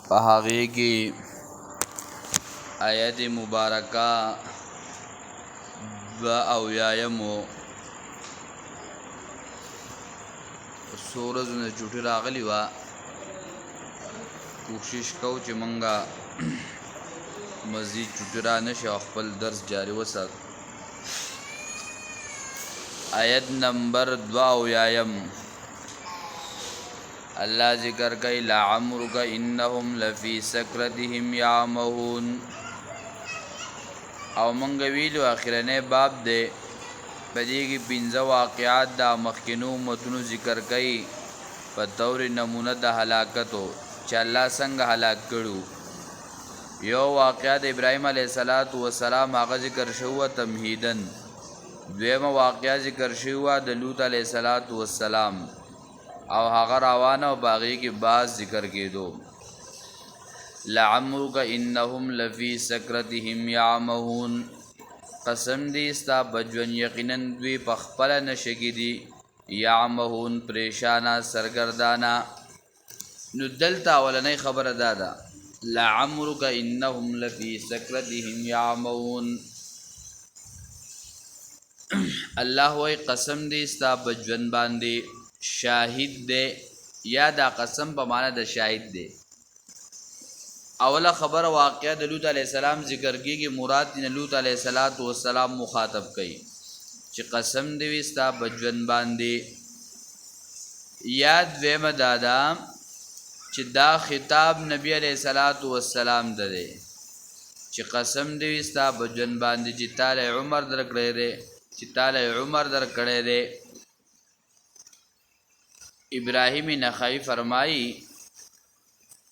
په هغې کې آیت مبارکه 82 څو ورځو نه چوټي راغلي وه. کوشش کوو چې مونږه مزید چوټي را نشي او خپل درس جاری وساتو. آیت نمبر 82 الله ذکر کوي لعمرک انهم لفی سکرتهم یعمهون. او مونږ ویلو اخرنی باب دی په دې کې 15 واقعات د مخکینو امتونو ذکر کوي په طور نمونه د هلاکتو چې الله څنګه هلاک کړو. یو واقعه د ابراهیم علیه السلام هغه ذکر شوه تمهیدن. دویمه واقعه ذکر شوه د لوط علیه السلام او هغه روانه او باغی کې باز ذکر کېدو. لعمرک انهم لفی سکرتهم یعمهون. قسم دی ستا بجون یقینا دوی په خپله نشه کې دي یعمهون پریشانه سرګردانه. نو دلته اولنۍ خبره دا ده لعمرک انهم لفی سکرتهم یعمهون. الله وی قسم دی ستا بجون باندې شاهد دی یا دا قسم په معنی د شاهد دی. اوله خبر واقعه د لوط علیه السلام ذکر کیږي مراد د لوط علیه السلام مخاطب کوي چې قسم دی وستا بجون باندې. یاد ویم دادا چې دا خطاب نبی علیه السلام ده دی چې قسم دی وستا بجون باندې چې تعالی عمر درکړی دی چې تعالی عمر درکړی دی. ابراهیم نخعی فرمایی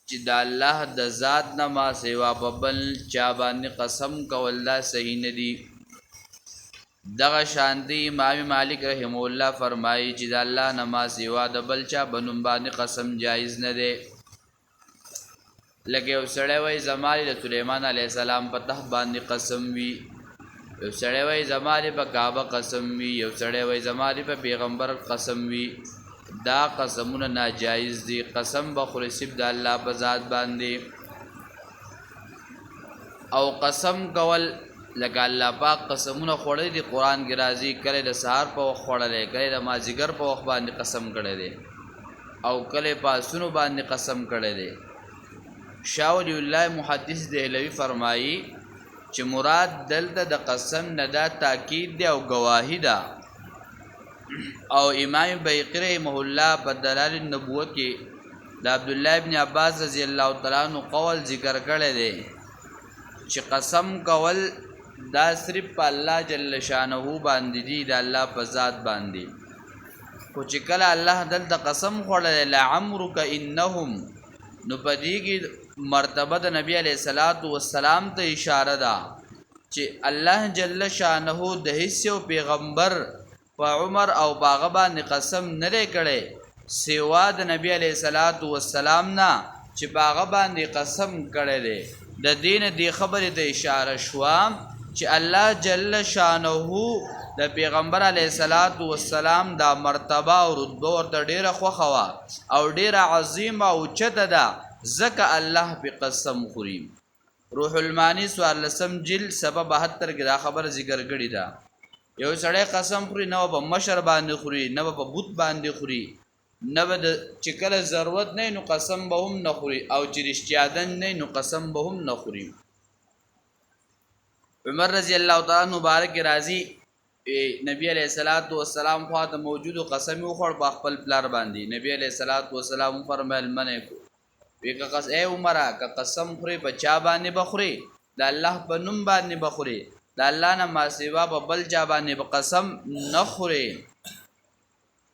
چې د الله د ذات نه ما سوا په بل چا باندې قسم کول دا صحیح نه دي. دغه شانتی امام مالک رحمه الله فرمایی چې د الله نه ما سوا د بل چا بنوم باندې قسم جایز نه دی. لکه یو سړی وایي زما د سلیمان علیه السلام په تخت باندې قسم وي، یو سړی وایي زما په کعبه قسم وي، یو سړی وایي زما په پیغمبر قسم وي. دا قسمونه ناجایز دي. قسم بخوري صرف د الله په ذات باندې. او قسم کول لکه الله پاک قسمونه خوړلي دي قرآن کې راځي کله د سهار په وخت خوړلی، کله د مازدیګر په وخت باندې قسم کړی دی او کله په آسونو باندې قسم کړی دی. شاه ولی الله محدث دهلوي فرمایي چې مراد دلته د قسم نه دا تاکید دی او گواهی ده. او امام بیهقی رحمه الله په دلائل النبوه کې د عبدالله ابن عباس رضی الله تعالی عنہ قول ذکر کړی دی چې قسم کول دا صرف په الله جل شانه باندې دی د الله په ذات باندې. خو چې کله الله دلته قسم خوړلی لعمرک انهم نو په دې کې مرتبه د نبی علیه السلام ته اشاره ده چې الله جل شانه د هیڅ یو پیغمبر په عمر او باغ باندې قسم نه دی کړی سوا د نبی علیه السلام نه چې باغ باندې قسم کړی دی. د دین دی خبرې ته اشاره شوه چې الله جل شانه د پیغمبر علیه السلام دا مرتبه او رتبه ورته ډیره خوښه وه او ډیره عظیمه او اوچته ده ځکه الله په قسم خوري. روح المانی 14 جلد 72 کې دا خبر ذکر کړې ده. یو سړی قسم خوري نه په مشر باندې خوري نه په بت باندې خوري نه به چې کله ضرورت نه نو قسم به هم نه خوري او چې رښتیادن نه نو قسم به هم نه خوري. عمر رضی الله تعالی مبارک راضي نبی علیہ السلام خواته موجود قسم وخور په خپل پلار باندې. نبی علیہ السلام فرمایل منه کو وی که قسم اے عمر که قسم خوري په چا باندې بخوري د الله په نوم باندې بخوري د الله نه ما سوا په بل چا باندې په قسم نه خوري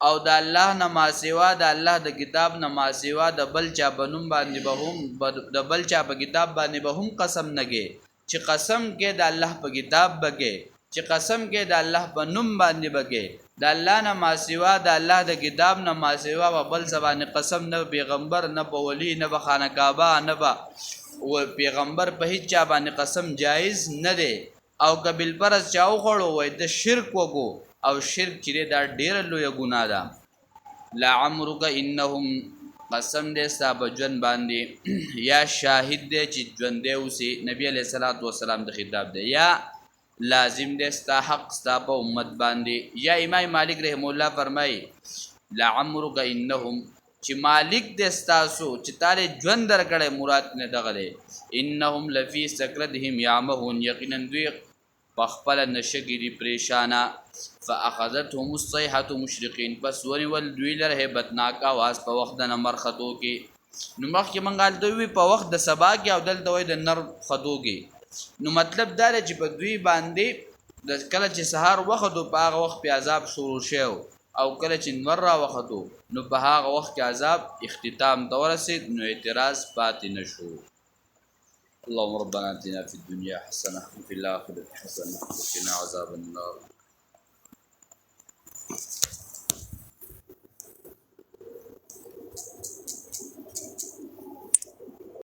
او د الله نه ما سوا د الله د کتاب نه ما سوا د بل چا په نوم باندې به هم د بل چا په کتاب باندې به هم قسم نه کې چې قسم کې د الله په کتاب بګې چې قسم کې د الله په نوم باندې بګې د الله نه ما سوا د الله د کتاب نه ما سوا په بل څه باندې قسم نه پیغمبر نه په ولی نه په خانه کعبه نه په پیغمبر په هیڅ چا باندې قسم جایز نه دی. او قبیل پرس چاو خوړو وای د شرک وګو او شرک چې دا ډیر لوی ګناه ده. لعمرک انهم قسم دې ستا په ژوند باندې یا شاهد دی چې ژوندی اوسي نبی علیه الصلاة والسلام د خطاب دی یا لازم دی ستا حق ستا په امت باندې یا امام مالک رحم الله فرمایي لعمرک انهم چې مالک دې ستاسو چې تاله ژوند درکړی مراد نه دغه دی انهم لفی سکرتهم یعمهون یقینا دوی پخپل نشګی دی پریشانا فاخذتهم الصيحه مشرقين پس ونیول دوی لره هیبتناک आवाज په وخت د نمر خطو کې نو مخکې منګال دوی په وخت د سبا کې او دلته وای د نر خطو کې نو مطلب دا چې په دوی باندې د کله چې سهار وخت او په هغه وخت په عذاب شروع شو او کله چې نور را وختو نو په هغه وخت کې عذاب اختتام ته ورسید نو اعتراض پاتې نشو اللهم ربنا اتنا في الدنيا حسنه وفي الاخره حسنه وقنا عذاب النار